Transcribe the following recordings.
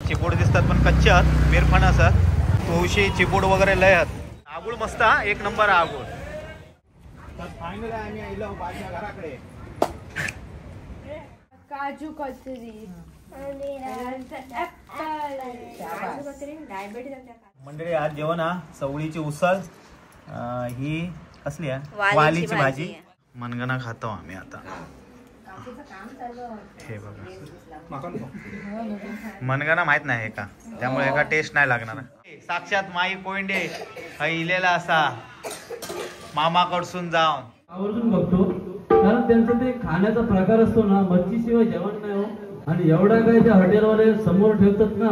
चिबूड दिसतात पण कच्चे आहेत, मिरफण असत. तुळशी चिबूड वगैरे लय आहेत. आगुळ मस्त हा, एक नंबर आगुळ. फायनल आम्ही आलो बाजूच्या घराकडे. काजू कतरी मंडळी आज जेवण हा चवळीची उसळ, ही कसली आहे वालीची भाजी, मनगणा खातो आम्ही आता. हे बघा मनगणा माहित नाही हे का, त्यामुळे एका टेस्ट नाही लागणार. साक्षात माई कोयंडे इलेला असा मामाकडसून जाऊन आवर्जून बघतो, कारण त्यांचं ते खाण्याचा प्रकार असतो ना, मच्छी शिवाय जेवण नाही हो. आणि एवढा काय त्या हॉटेलवाले समोर ठेवतात ना,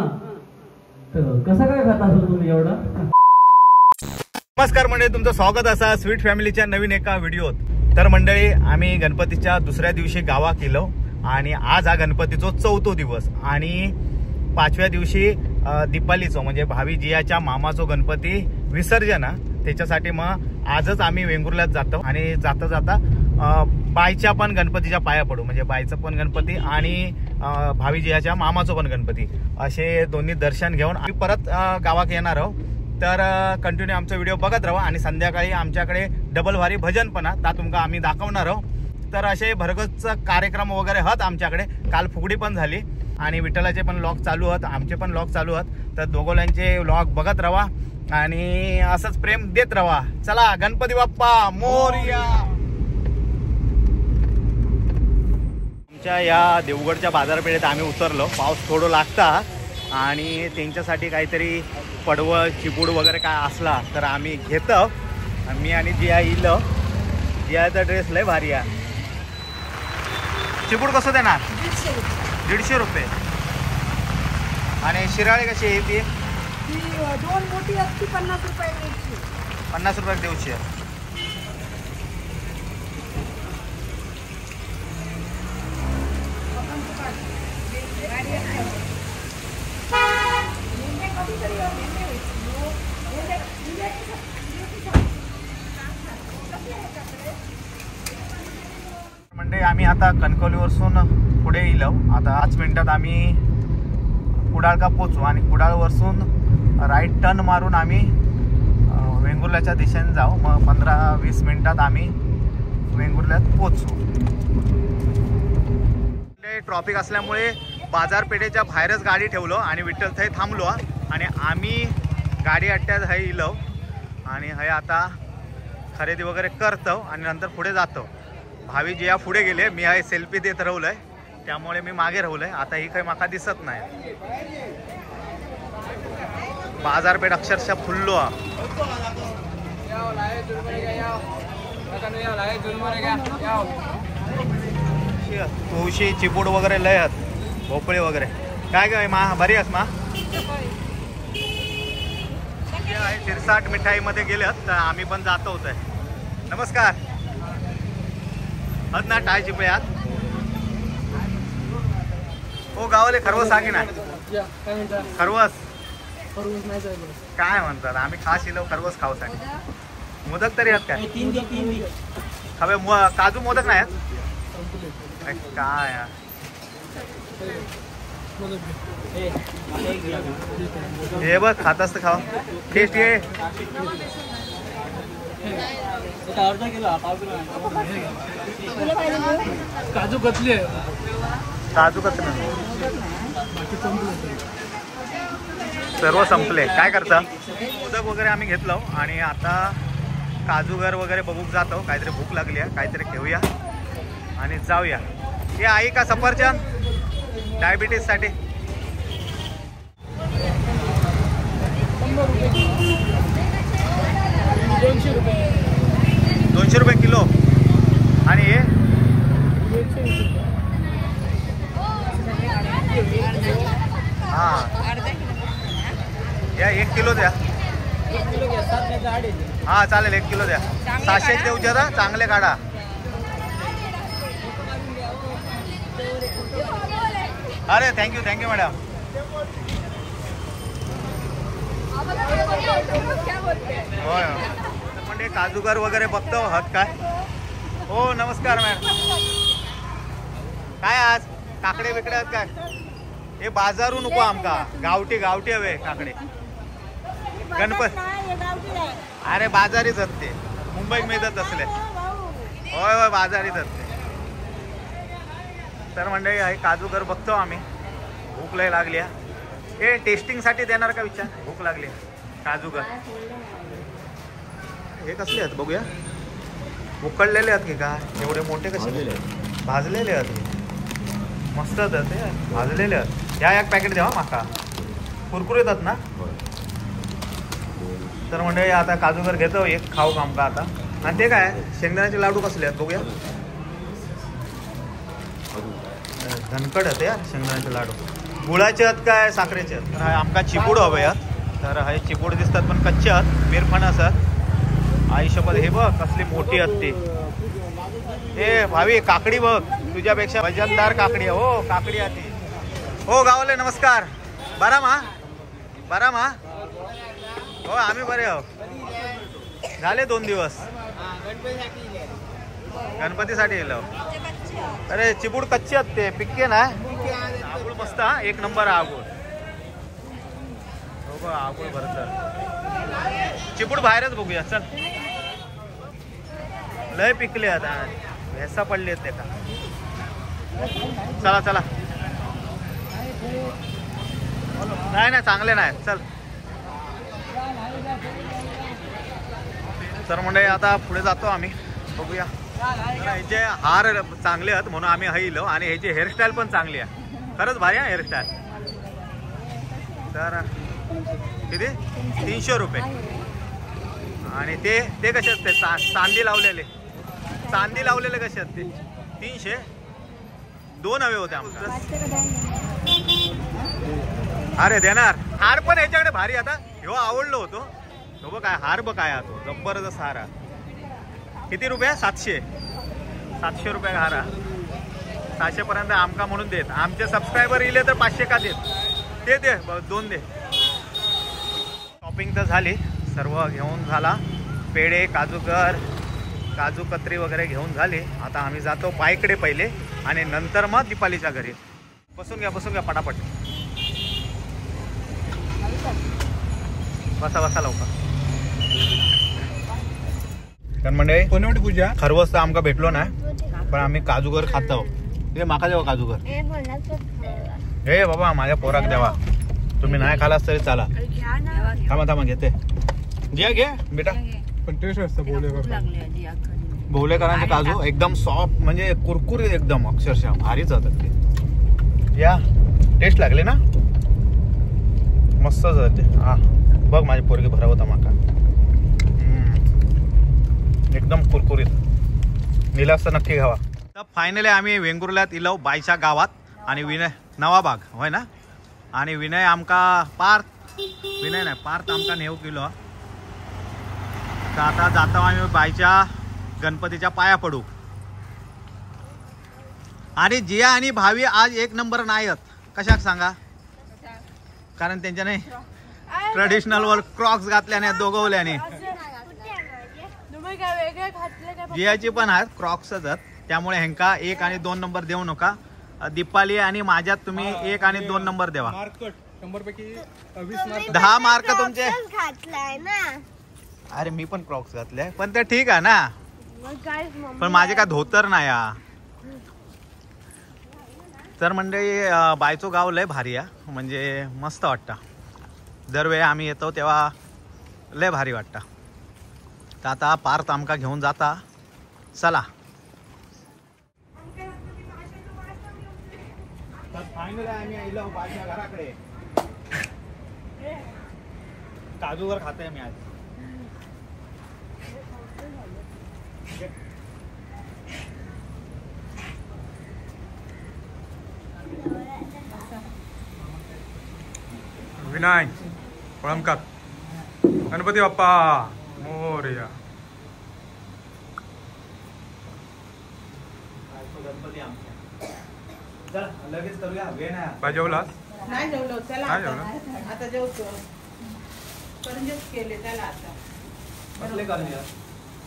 तर कसा काय खाता असेल तुम्ही एवढा. नमस्कार मंडळी, तुमचं स्वागत असा स्वीट फॅमिलीच्या नवीन एका व्हिडिओत. तर मंडळी आम्ही गणपतीच्या दुसऱ्या दिवशी गावा केलो आणि आज हा गणपतीचा 4था दिवस आणि 5व्या दिवशी दीपालीचो म्हणजे भावी जियाच्या मामाचो गणपती विसर्जन. त्याच्यासाठी मग आजच आम्ही वेंगुर्ल्यात जातो आणि जाता जाता बाईच्या पण गणपतीच्या पाया पडू, म्हणजे बाईचं पण गणपती आणि भावी जियाच्या मामाचो पण गणपती, असे दोन्ही दर्शन घेऊन आम्ही परत गावात येणार आहोत. तर कंटिन्यू आमचा व्हिडिओ बघत राहा आणि संध्याकाळी आमच्याकडे डबल भारी भजन पण ता तुमका आम्ही दाखवणार आहोत. तर असे भरगच कार्यक्रम वगैरे आहेत आमच्याकडे. काल फुगडी पण झाली आणि विठ्ठलाचे पण व्लॉग चालू आहेत, आमचे पण व्लॉग चालू आहेत. तर दोघोल्यांचे व्लॉग बघत राहा आणि असंच प्रेम देत राहा. चला गणपती बाप्पा मोरया. आमच्या या देवगडच्या बाजारपेठेत आम्ही उतरलो. पाऊस थोडं लागता आणि त्यांच्यासाठी काहीतरी पडवळ चिपूड वगैरे काय असला तर आम्ही घेतो. मी आणि जिया येईल. जियाचा ड्रेस लय भारी आहे. चिपूड कसं देणार? 150 रुपये. आणि शिराळी कशी आहे ती? 2 मोठी असती 50 रुपये द्यायची. 50 रुपये देऊची आहे. म्हणजे आम्ही आता कणकवलीवरसून पुढे येलो. आता 5 मिनिटात आम्ही कुडाळका पोचू आणि कुडाळवरसून राईट टर्न मारून आम्ही वेंगुर्ल्याच्या दिशेने जाऊ. मग 15-20 मिनिटात आम्ही वेंगुर्ल्यात पोचू. ट्रॉफिक असल्यामुळे बाजारपेठेच्या बाहेरच गाडी ठेवलो आणि विठ्ठल थंय थांबलो आणि आम्ही गाडी अड्ड्यात हय इलो आणि हय आता खरेदी वगैरे करतो आणि नंतर पुढे जातो. भावी जिया पुढे गेले, मी हय सेल्फी देत राहुलय, त्यामुळे मी मागे राहुलय. आता ही काही माका दिसत नाही. बाजारपेठ अक्षरशः फुल्लो. तुळशी चिपूड वगैरे लय आहेत, भोपळे वगैरे. काय काय मा बरी आहेस मा? शिरसाट मिठाईमध्ये गेल्यात तर आम्ही पण जातो होत. नमस्कार. हत ना टाय चिपळ्यात हो गावाले खरवस सांगे ना. खरवस काय म्हणतात? आम्ही खास इलो खरवस खाऊ सांग. मोदक तरी आहेत काय? हवे काजू मोदक नाही आहेत काय? हे बघ खात असत खावा. टेस्ट ये. काजू कतली, काजू कतली सर्व संपले. काय करता? मोदक वगैरे आम्ही घेतलो आणि आता काजूगर वगैरे बघूक जातो. काहीतरी भूक लागली आहे, काहीतरी घेऊया आणि जाऊया. हे आहे का सफरचंद डायबिटीस साठी? 200 रुपये किलो. आणि हे हां या 1 किलो द्या. हां चालेल 1 किलो द्या. 600 देऊ जरा, चांगले काढा. अरे थँक्यू थँक्यू मॅडम. होय म्हणजे काजूगर वगैरे बघतो आहात काय? हो नमस्कार मॅडम. काय आज काकडे बिकडे आहेत काय? हे बाजारू नको आमका, गावठी गावठी हवे काकडे. गणपत अरे बाजारीच ते मुंबईत मिळतात असले. होय होय बाजारीच ते. तर मंडळी हे काजूगर बघतो आम्ही. भूक लय लागली. हे टेस्टिंग साठी देणार का विचार? भूक लागली. काजूगर हे कसले आहेत बघूया. उकडलेले आहेत की काय? एवढे मोठे कसे? भाजलेले आहेत. मस्त आहेत ते भाजलेले आहेत. या एक पॅकेट द्या माका. कुरकुरीत आहेत ना? तर म्हणजे आता काजूगर घेतो एक खाऊ आमका आता. आणि ते काय शेंगदाण्याचे लाडू कसले आहेत बघूया. धनकड आहेत यार शेंगदाण्याचे लाडू. गुळाचे आहेत काय साखरेचे आहेत? तर आमका चिपूड हवे आहेत. तर हे चिपूड दिसतात पण कच्चे आहेत. बेरफणस आहेत. आयुष्यभर हे बघ कसली मोठी आहेत ती. हे भावी काकडी बघ तुझ्यापेक्षा वजनदार काकडी आहे. हो काकडी आहे ती. हो गावाले नमस्कार. बरा मा बरा मा. हो आम्ही बरे आहो. झाले 2 दिवस. गणपतीसाठी येलो. अरे चिपूड कच्चे आहेत ते पिक्के ना. आगुळ मस्त हा एक नंबर आगुळ. हो बघ आगुळ भरत. चिपूड बाहेरच बघूया चल. लय पिकले आता भेसा पडले ते का. चला चला. नाही चांगले नाही चल. तर म्हणजे आता पुढे जातो आम्ही बघूया. ह्याचे हार चांगले आहेत म्हणून आम्ही हईलो. आणि ह्याची हेअरस्टाईल पण चांगली आहे. खरंच भारी आहे हेअरस्टाईल. तर किती? 300 रुपये. आणि ते कसे असते? चांदी लावलेले. चांदी लावलेले कसे असते? 300. 2 हवे होते आमच्या. अरे देणार. हार पण ह्याच्याकडे भारी. आता ह्यो आवडलो होतो. तो बघ काय हार बघ काय तो जबरदस्त हार. किती रुपये? 700 रुपये हार. 700 पर्यंत आमका म्हणून देत. आमचे सबस्क्रायबर इले तर 500 का देत. ते दे 2 दे. शॉपिंग तर झाली. सर्व घेऊन झाला. पेढे काजूगर काजू कतरी वगैरे घेऊन झाली. आता आम्ही जातो बाईकडे पहिले आणि नंतर मग दीपालीच्या घरी. बसून घ्या पटापट. बसा लवकर. तर म्हणजे कोणी पूजा खरवस तर आमका भेटलो नाही. पण आम्ही काजूगर खातो. हे माका देवा काजूगर. हे बाबा माझ्या पोराक देवा. तुम्ही नाही खालास तरी चाला. थांबा घेते. घे बेटा. पण टेस्ट असतं भोवलेकरांचे काजू एकदम सॉफ्ट म्हणजे कुरकुरीत एकदम अक्षरशः भारीच होतात ते. या टेस्ट लागले ना मस्त जाते. हा बघ माझी पोरगी भरावता माका. एकदम कुरकुरीत. निलास नक्की घ्यावा. तर फायनली आम्ही वेंगुर्ल्यात इलो बाईच्या गावात. आणि विनय नवाबाग होय ना. आणि विनय आमका पार्थ आमका नेऊ किलो. तर आता जातो आम्ही बाईच्या गणपतीच्या पाया पडू. आणि जिया आणि भावी आज 1 नंबर नाही आहेत. कशाक सांगा? कारण त्यांच्याने ट्रेडिशनल वर क्रॉक्स घातल्याने दोघवल्याने. जियाची पण आहेत क्रॉक्सच आहेत. त्यामुळे ह्यांका 1 आणि 2 नंबर देऊ नका. दीपाली आणि माझ्यात तुम्ही 1 आणि 2 नंबर देवा. 10 मार्क तुमचे. अरे मी पण क्रॉक्स घातले पण ते ठीक आहे ना. पण माझे काय धोतर नाही. तर मंडळी बायचो गाव लय भारी आहे. म्हणजे मस्त वाटतं. दरवेळी आम्ही येतो तेव्हा लय भारी वाटतं. तर आता पार्थ आमका घेऊन जाता. चला. फायनली आम्ही आलो बाईच्या घराकडे. काजूवर खाते मी आज. विनायक पळमकर गणपती बाप्पा मोरया. लगेच करूया. वेळ काय जेवलास? नाही जेवलो. चला नाही जेवला? आता जेवतो. करंजेच केले त्याला आता. कसले करूया?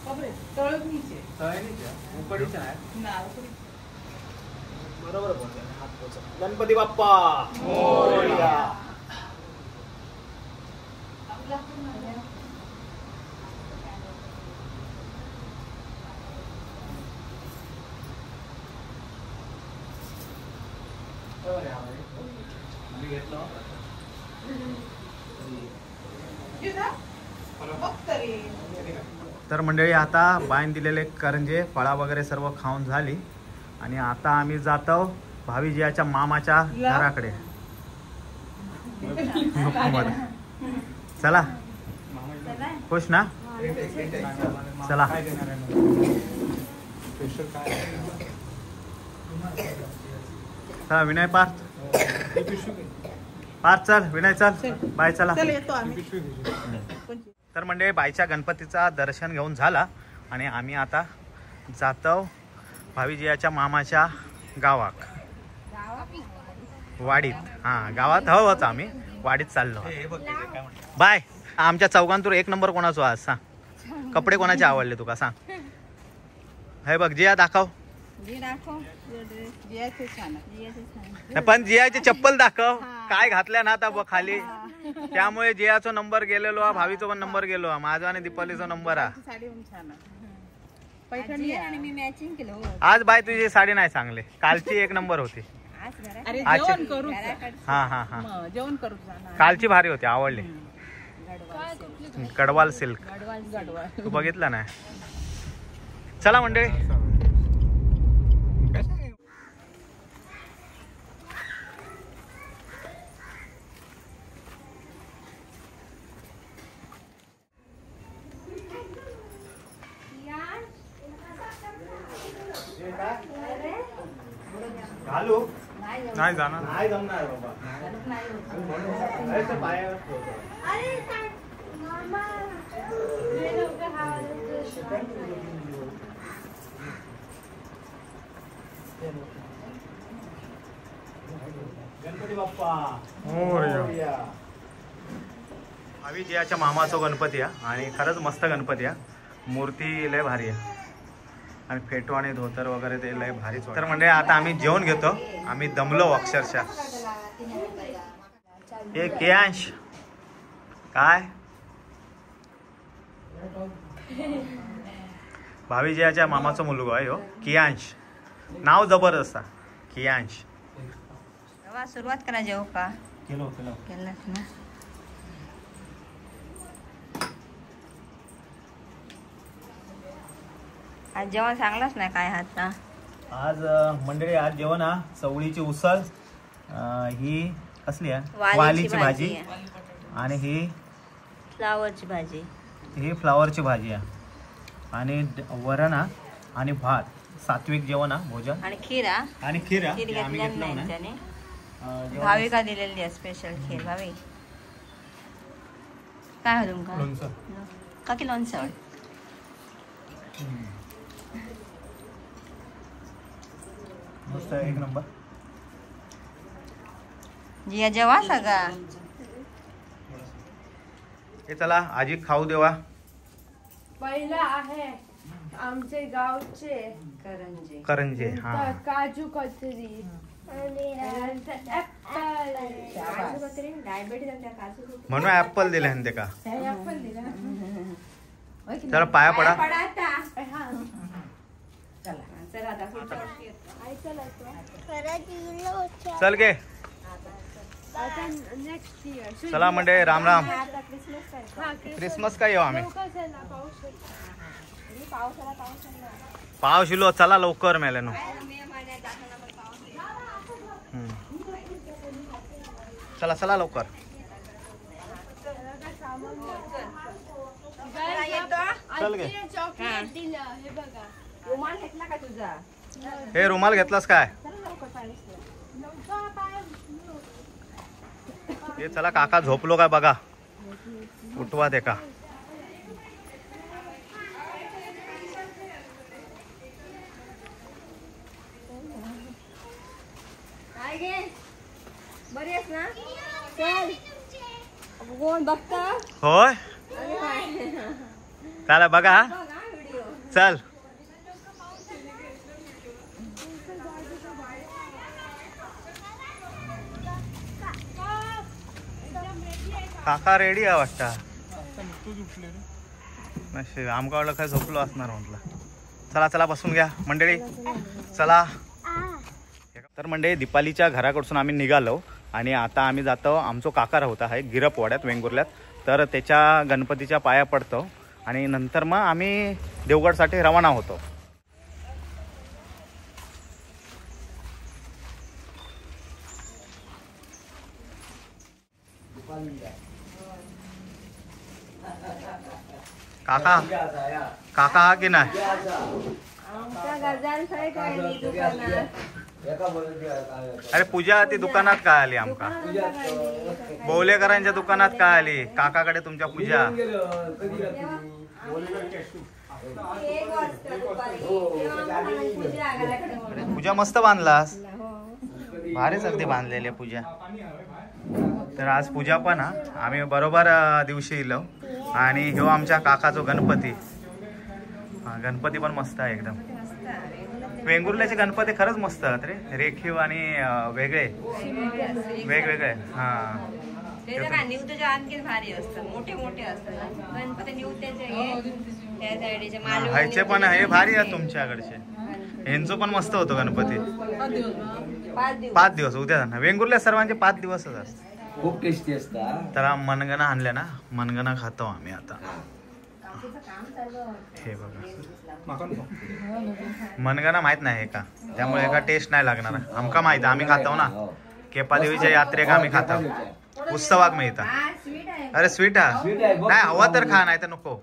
खबरे तळणीचे. तळणीचे उकडीचे नाही. ना उकडी. बरोबर बोलतोय, हात पोचव. गणपती बाप्पा मोरया. तर मंडळी आता बाईन दिलेले करंजे फळा वगैरे सर्व खाऊन झाली आणि आता आम्ही जातो भावीजीच्या मामाच्या घराकडे. चला खुश ना. चला चला विनय पार्थ चल विनय चल बाय. चला तर म्हणजे बाईच्या गणपतीचा दर्शन घेऊन झाला आणि आम्ही आता जातो भावीजीच्या मामाच्या गावात वाडीत. हां गावात हवंच आम्ही वाडीत चाललो. बाय. आमच्या चौघांतून एक नंबर कोणाचा आज सांग. कपडे कोणाचे आवडले तुका सांग. हे बघ जिया दाखव. पण जियाची चप्पल दाखव काय घातल्या ना आता खाली. त्यामुळे जियाचा नंबर गेलेलो हा, भावीचा पण नंबर गेलो, माझा आणि दीपालीचा नंबर हा. आज बाय तुझी साडी नाही चांगली, कालची एक नंबर होती. हा हा हा कालची भारी होती, आवडली. गडवाल सिल्क तू बघितलं ना. चला मंडळी घालू. नाही जाणार. नाही जमणार बाबा. गणपती बाप्पा मोरया. भावीजीच्या मामाचा गणपती आहे आणि खरंच मस्त गणपती आहे. मूर्ती लय भारी आहे आणि फेटो आणि धोतर वगैरे ते लय भारीच. तर म्हणजे आता आम्ही जेवण घेतो. आम्ही दमलो अक्षरशः. हे कियांश काय भावीजीच्या मामाचा मुलगा आहे हो कियांश. नाव जबरदस्त कियांश. सुरुवात करा जेव का केलो केलंच ना. आज जेवण सांगलाच नाही काय हात. आज मंडळी आज जेवण हा चवळीची उसळ, ही कसली आहे वालीची भाजी आणि ही फ्लावरची भाजी. ही फ्लावरची भाजी आहे आणि वरण आणि भात. सात्विक जेवण भोजन आणि खीर. आणि खीर खीर आम्ही घेतली घेतलं नाही नाही. त्याने. भाविका दिलेली आहे स्पेशल खीर. भावी काय हो तुमका लोणचं. का की लोणचं. मस्त एक नंबर. जिया जेवा सगळा. हे चला आजी खाऊ देवा. पहिला आहे आमचे गावचे करंजे. करंजे. हा काजू कतरी म्हणून ऍपल दिले ते का. चला पाया पडा. चल गे. चला म्हणजे राम राम. क्रिसमस काय येऊ आम्ही. पाऊस इलो. चला लवकर मेल्यानो. चला चला लवकर. चल गे. रुमाल घेतला का तुझा. हे रुमाल घेतलास काय. हे चला काका झोपलो काय बघा. उठवा दे का. बरी आहेस ना. चल कोण बघता. होय चला बघा. चल काका रेडी आहे वाटतं. नशीब आमका वाटलं काय झोपलो असणार म्हटलं. चला चला बसून घ्या मंडळी चला. तर मंडळी दीपालीच्या घराकडून आम्ही निघालो आणि आता आम्ही जातो. आमचो काका राहता आहे गिरपवाड्यात वेंगुर्ल्यात. तर त्याच्या गणपतीच्या पाया पडतो आणि नंतर मग आम्ही देवगडसाठी रवाना होतो. काका काका हा की नाही अरे पूजा ती दुकानात काय आली आमका बौलेकरांच्या दुकानात काय आली काकाकडे तुमच्या पूजा. पूजा मस्त बांधलास भारीच अगदी बांधलेली पूजा. तर आज पूजा पण आम्ही बरोबर दिवशी येलो आणि ह्यो आमच्या काकाचो गणपती. गणपती पण मस्त आहे एकदम. वेंगुर्ल्याचे गणपती खरंच मस्त आहेत रे रेखीव आणि वेगळे वेगवेगळे. हा ह्याचे पण हे भारी आहेत तुमच्याकडचे. यांचं पण मस्त होतो गणपती. 5 दिवस उद्या वेंगुर्ल्या सर्वांचे 5 दिवसच असतात. खूप टेस्टी असतात. तर मनगणा आणल्या ना मनगणा खातो आम्ही आता. हे बघा मनगणा माहित नाही का त्यामुळे का टेस्ट नाही लागणार. आमका माहित आम्ही खातो ना केपादेवीच्या यात्रेक आम्ही खातो उत्सवाक मिळतात. अरे स्वीट हा नाही हवा तर खा नाही तर नको.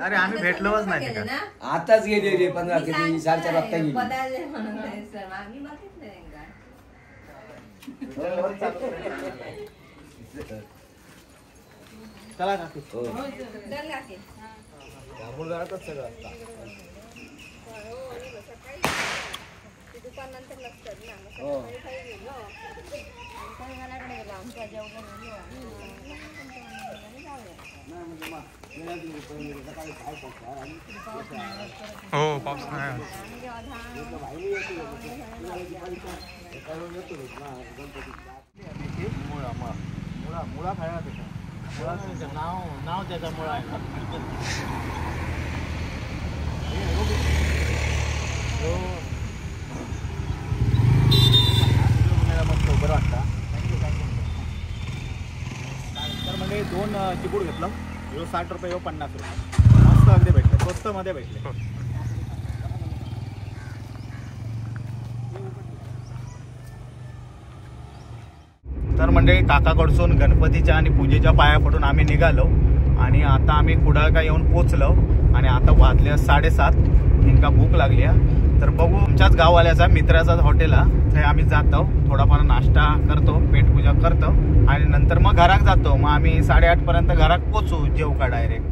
अरे आम्ही भेटलोच नाही का आताच गेले 15 किती 4 वाजता गेली. चला काकी हो पाऊस नाही. मुळा खायला नाव त्याचा मुळा आहे. मस्त बरं वाटतं. तर म्हणजे 2 चिपूड घेतलं. 60 रुपये 50 रुपये मस्त अगदी भेटले स्वस्त मध्ये भेटले. तर मंडळी काकाकडसून गणपतीच्या आणि पूजेच्या पाया पडून आम्ही निघालो आणि आता आम्ही कुडाळका येऊन पोचलो आणि आता वाजले 7:30. नेमका भूक लागली. तर बघू आमच्याच गाववाल्याचा मित्राचाच हॉटेल आहे आम्ही जातो. थोडाफार नाश्ता करतो पेटपूजा करतो आणि नंतर मग घरात जातो. मग आम्ही 8:30 पर्यंत घरात पोचू जेवू का डायरेक्ट.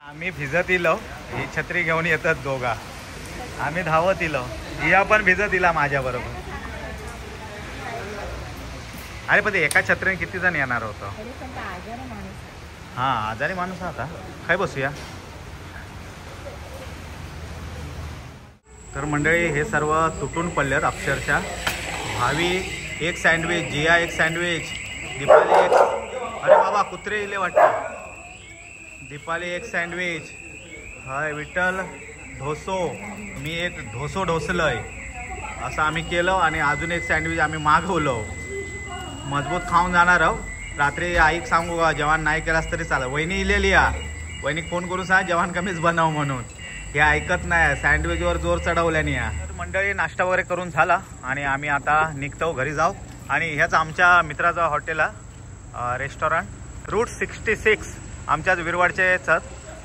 आम्ही भिजत इलो. ही छत्री घेऊन येतात दोघा. आम्ही धावत इलो. हिया पण भिजत इला माझ्या बरोबर. अरे पण एका छत्रीने किती जण येणार होतं. हा आजारी माणूस आता काय बसूया. तर मंडळी हे सर्व तुटून पडलेत अक्षरशः. भावी एक सँडविच जिया एक सँडविच दीपाली एक अरे बाबा कुत्रे इले वाटतं. दीपाली एक सँडविच हाय विठ्ठल ढोसो मी एक ढोसो ढोसलय असं आम्ही केलं आणि अजून एक सँडविच आम्ही मागवलो. मजबूत खाऊन जाणार आहो. रात्री आईक सांगू का जेवण नाही केलास तरी चालेल. वहिनी इलेली वहिनीक फोन करून सांग जेवण कमीच बनव म्हणून. हे ऐकत नाही सँडविचवर जोर चढवल्याने या. मंडळी नाश्ता वगैरे करून झाला आणि आम्ही आता निघतो घरी जाऊ. आणि ह्याच आमच्या मित्राचा हॉटेल रेस्टॉरंट रूट 66 आमच्याच विरवाडचेच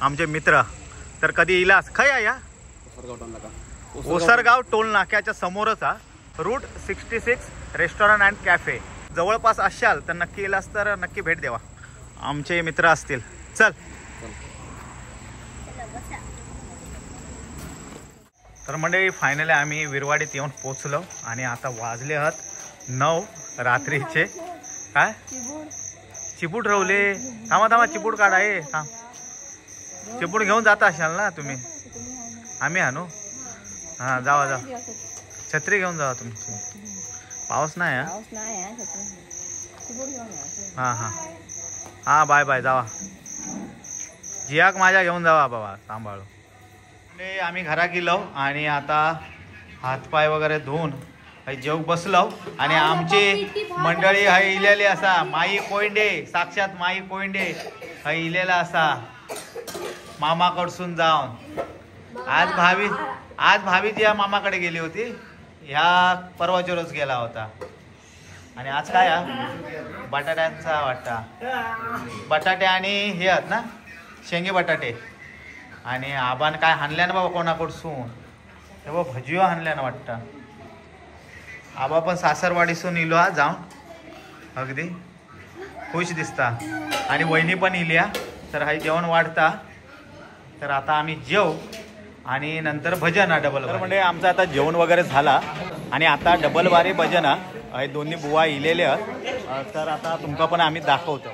आमचे मित्र. तर कधी इलास खय या ओसरगाव टोल नाक्याच्या समोरच रूट 66 रेस्टॉरंट अँड कॅफे. जवळपास असाल तर नक्की इलास तर नक्की भेट द्यावा. आमचे मित्र असतील. चल तर मंडळी फायनली आम्ही विरवाडीत येऊन पोचलो आणि आता वाजले आहेत 9 रात्रीचे. काय चिपूड ठेवले. थांबा चिपूड काढा. आहे थांब चिपूड घेऊन जाता असाल ना तुम्ही. आम्ही आणू हा जावा जा. छत्री घेऊन जावा तुमची. पाऊस नाही हा. पाऊस नाही आहे हा हा हा बाय बाय जावा. जियाक माझ्या घेऊन जावा बाबा सांभाळू. आम्ही घरा गेलो आणि आता हातपाय वगैरे धुवून जेव बसलो आणि आमची मंडळी हाय इलेली असा. माई कोयंडे साक्षात माई कोयंडे हाय इलेला असा मामाकडसून जाऊन. आज भाभी जी या मामाकडे गेली होती. ह्या परवाच्या रोज गेला होता. आणि आज काय बटाट्यांचा वाटा. बटाटे आणि हे आहेत ना शेंगे बटाटे. आणि आबान काय हाणल्या ना बाबा कोणाकडसून. तेव्हा भजियो हाणल्या ना वाटतं. आबा पण सासरवाडीसून इलो हा जाऊन. अगदी खुश दिसता. आणि वहिनी पण इल्या. तर हाय जेवण वाढता. तर आता आम्ही जेव आणि नंतर भजन डबल. तर म्हणजे आमचं आता जेवण वगैरे झाला आणि आता डबल बारी भजन हे दोन्ही बुवा इलेले आहेत. तर आता तुमका पण आम्ही दाखवतो.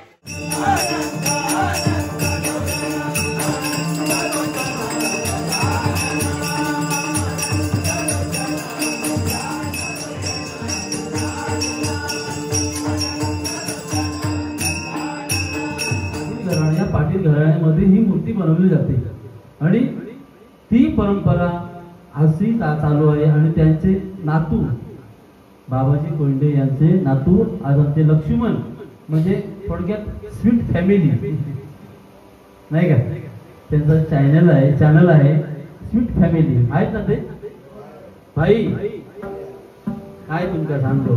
या पाटील घराण्यामध्ये ही मूर्ती बनवली जाते आणि ती परंपरा अशी चालू आहे. आणि त्यांचे नातू बाबाजी कोंडे यांचे नातू आज आमचे लक्ष्मण म्हणजे थोडक्यात स्वीट फॅमिली नाही का. त्यांचं चॅनल आहे स्वीट फॅमिली आहेत ना ते. भाई काय तुमका सांगतो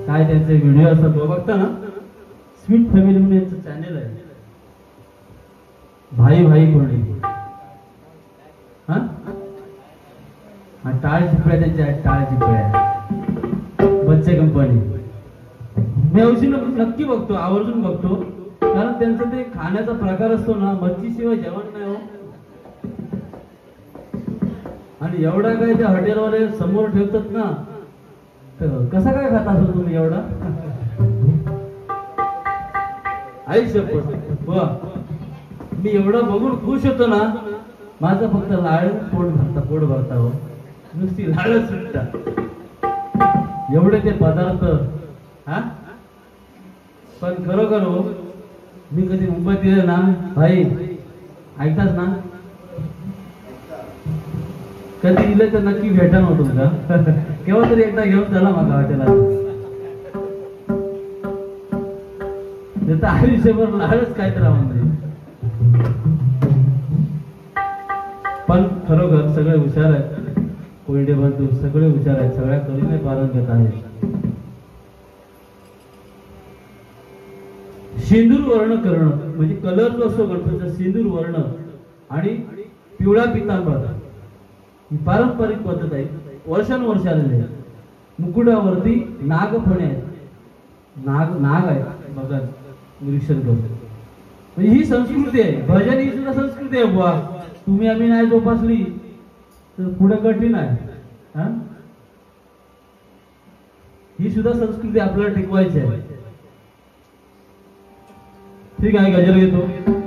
काय त्यांचे व्हिडिओ असतात बघता ना. स्वीट फॅमिली म्हणून यांचं चॅनल आहे. भाई कोणी हा टाळ चिपळ्या त्यांच्या आहेत. टाळ चिपळ्या बच्चे कंपनी. मी अवश्य नक्की बघतो आवर्जून बघतो. कारण त्यांचं ते खाण्याचा प्रकार असतो ना मच्छीशिवाय जेवण नाही हो. आणि एवढा काय त्या हॉटेलवाले समोर ठेवतात ना. तर कसा काय खाता असतो तुम्ही एवढा. आई शपथ वा. मी एवढं बघून खुश होतो ना. माझं फक्त लाळ पोट भरता हो. नुसती लाळच सुटता एवढे ते पदार्थ. हा पण खरोखर हो मी कधी मुंबईत गेले ना भाई ऐकताच ना. कधी दिलं तर नक्की भेटा नव्हतं तुमचा. केव्हा तरी एकदा घेऊन चला माझ्या हॉटेलात. आयुष्यभर लाळच काय तर म्हणजे. पण खरोखर सगळे हुशार आहेत. कोयडे बंधू सगळे हुशार आहेत. सगळ्या कलीने पारंगत आहेत. सिंदूर वर्ण करणं म्हणजे कलर जो असतो गणपतीचा सिंदूर वर्ण आणि पिवळा पितांबर ही पारंपरिक पद्धत आहे. वर्षानुवर्ष आलेली आहे. मुकुटावरती नागफणे आहेत. नाग आहेत बघा निरीक्षण करतो. म्हणजे ही संस्कृती आहे. भजन ही सुद्धा संस्कृती आहे बुवा. तुम्ही आम्ही नाही जोपासली तर पुढे कठीण आहे. ही सुद्धा संस्कृती आपल्याला टिकवायची आहे. ठीक आहे गजर घेतो.